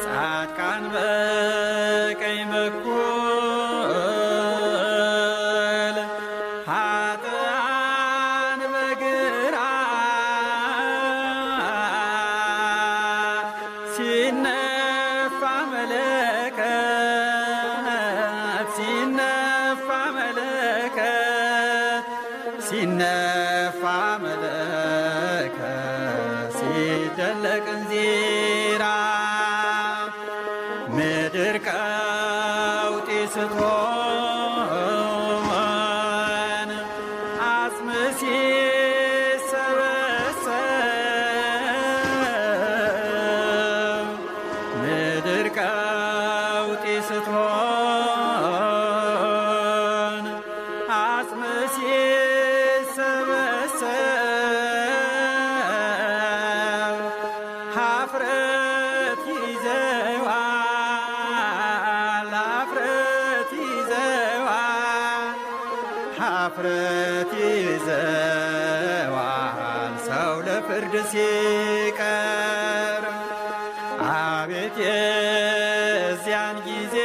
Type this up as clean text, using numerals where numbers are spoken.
ጻድቃን በቀኝ በኩል ኃጥአን በግራ ሲነፋ መለከት ሲነፋ መለከት ሲነፋ መለከት ሲደለቅ እንዚራ ምድር ቀውጢ ስትሆን አጽም ሲሰበሰብ ምድር ቀውጢ ስትሆን አጽም ሲሰበሰብ ኀፍረት ይዘዋል ኀፍረት ይዘዋል ኀፍረት ይዘዋል ሰው ለፍርድ ሲቀርብ አቤት የዚያን ጊዜ